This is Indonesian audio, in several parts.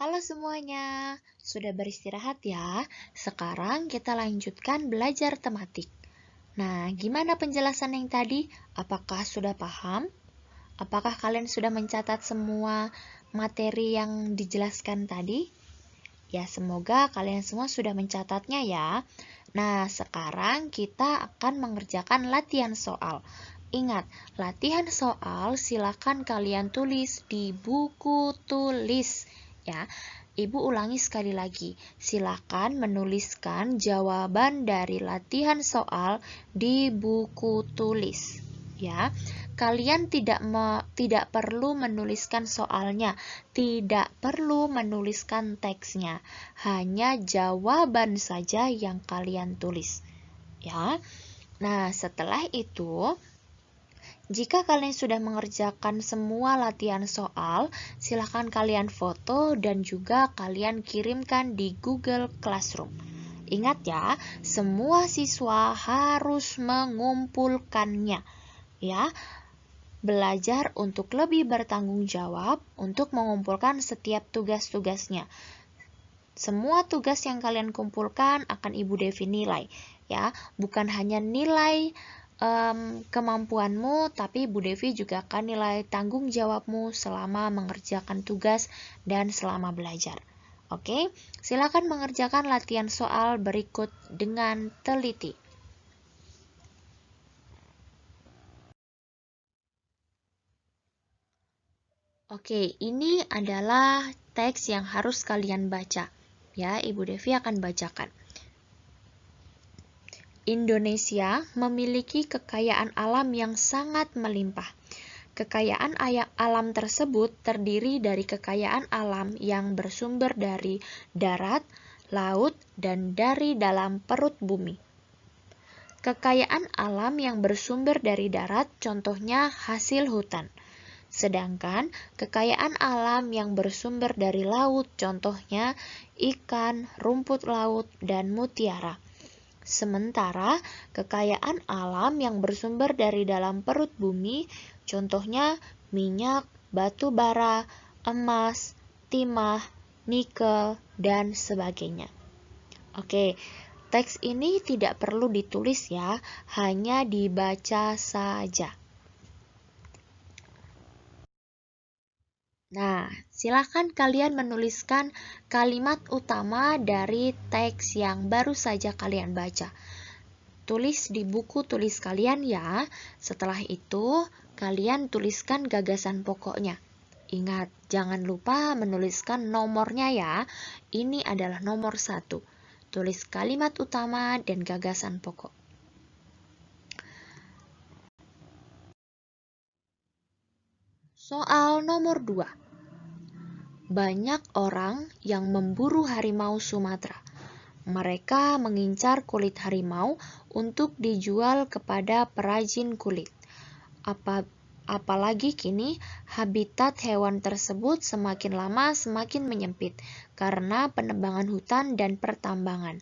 Halo semuanya, sudah beristirahat ya? Sekarang kita lanjutkan belajar tematik. Nah, gimana penjelasan yang tadi? Apakah sudah paham? Apakah kalian sudah mencatat semua materi yang dijelaskan tadi? Ya, semoga kalian semua sudah mencatatnya ya. Nah, sekarang kita akan mengerjakan latihan soal. Ingat, latihan soal silakan kalian tulis di buku tulis ya. Ibu ulangi sekali lagi. Silakan menuliskan jawaban dari latihan soal di buku tulis ya. Kalian tidak perlu menuliskan soalnya, tidak perlu menuliskan teksnya. Hanya jawaban saja yang kalian tulis ya. Nah, setelah itu jika kalian sudah mengerjakan semua latihan soal, silakan kalian foto dan juga kalian kirimkan di Google Classroom. Ingat ya, semua siswa harus mengumpulkannya. Ya, belajar untuk lebih bertanggung jawab untuk mengumpulkan setiap tugas-tugasnya. Semua tugas yang kalian kumpulkan akan Ibu Devi nilai. Ya, bukan hanya nilai kemampuanmu, tapi Bu Devi juga akan nilai tanggung jawabmu selama mengerjakan tugas dan selama belajar. Oke, silakan mengerjakan latihan soal berikut dengan teliti. Oke, ini adalah teks yang harus kalian baca. Ya, Ibu Devi akan bacakan. Indonesia memiliki kekayaan alam yang sangat melimpah. Kekayaan alam tersebut terdiri dari kekayaan alam yang bersumber dari darat, laut, dan dari dalam perut bumi. Kekayaan alam yang bersumber dari darat contohnya hasil hutan. Sedangkan kekayaan alam yang bersumber dari laut contohnya ikan, rumput laut, dan mutiara. Sementara kekayaan alam yang bersumber dari dalam perut bumi contohnya minyak, batu bara, emas, timah, nikel, dan sebagainya. Oke, teks ini tidak perlu ditulis ya, hanya dibaca saja. Nah, silakan kalian menuliskan kalimat utama dari teks yang baru saja kalian baca. Tulis di buku tulis kalian ya. Setelah itu, kalian tuliskan gagasan pokoknya. Ingat, jangan lupa menuliskan nomornya ya. Ini adalah nomor 1. Tulis kalimat utama dan gagasan pokok. Soal nomor 2. Banyak orang yang memburu harimau Sumatera. Mereka mengincar kulit harimau untuk dijual kepada perajin kulit. Apalagi kini habitat hewan tersebut semakin lama semakin menyempit karena penebangan hutan dan pertambangan.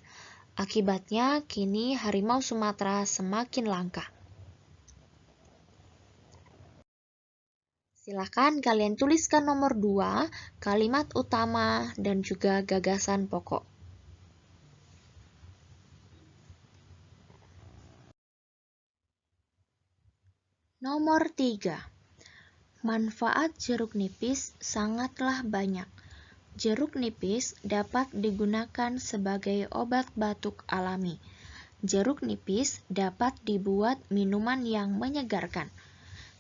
Akibatnya kini harimau Sumatera semakin langka. Silakan kalian tuliskan nomor 2, kalimat utama dan juga gagasan pokok. Nomor 3. Manfaat jeruk nipis sangatlah banyak. Jeruk nipis dapat digunakan sebagai obat batuk alami. Jeruk nipis dapat dibuat minuman yang menyegarkan.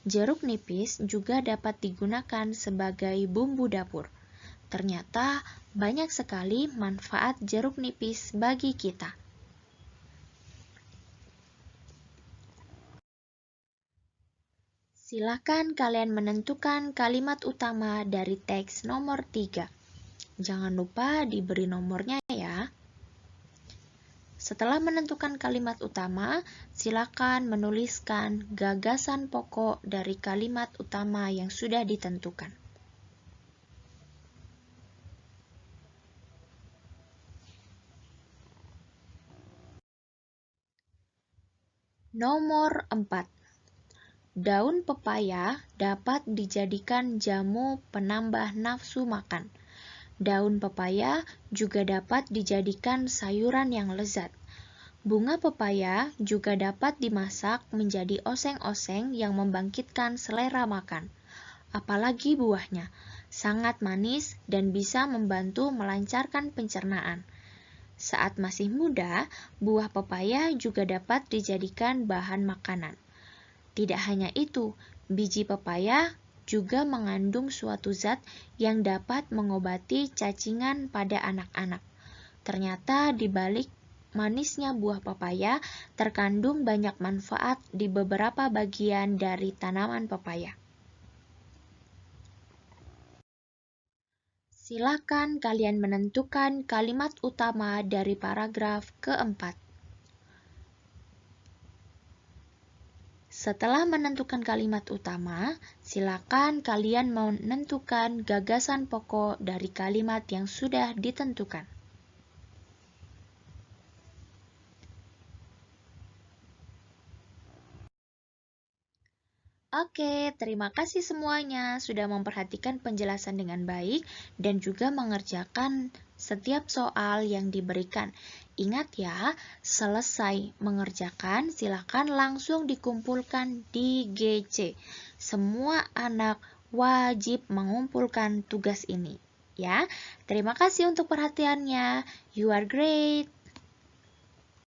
Jeruk nipis juga dapat digunakan sebagai bumbu dapur. Ternyata banyak sekali manfaat jeruk nipis bagi kita. Silakan kalian menentukan kalimat utama dari teks nomor 3. Jangan lupa diberi nomornya ya. Setelah menentukan kalimat utama, silakan menuliskan gagasan pokok dari kalimat utama yang sudah ditentukan. Nomor 4. Daun pepaya dapat dijadikan jamu penambah nafsu makan. Daun pepaya juga dapat dijadikan sayuran yang lezat. Bunga pepaya juga dapat dimasak menjadi oseng-oseng yang membangkitkan selera makan. Apalagi buahnya, sangat manis dan bisa membantu melancarkan pencernaan. Saat masih muda, buah pepaya juga dapat dijadikan bahan makanan. Tidak hanya itu, biji pepaya juga mengandung suatu zat yang dapat mengobati cacingan pada anak-anak. Ternyata di balik manisnya buah pepaya terkandung banyak manfaat di beberapa bagian dari tanaman pepaya. Silakan kalian menentukan kalimat utama dari paragraf keempat. Setelah menentukan kalimat utama, silakan kalian menentukan gagasan pokok dari kalimat yang sudah ditentukan. Oke, terima kasih semuanya sudah memperhatikan penjelasan dengan baik dan juga mengerjakan setiap soal yang diberikan. Ingat ya, selesai mengerjakan silakan langsung dikumpulkan di GC. Semua anak wajib mengumpulkan tugas ini. Ya, terima kasih untuk perhatiannya. You are great.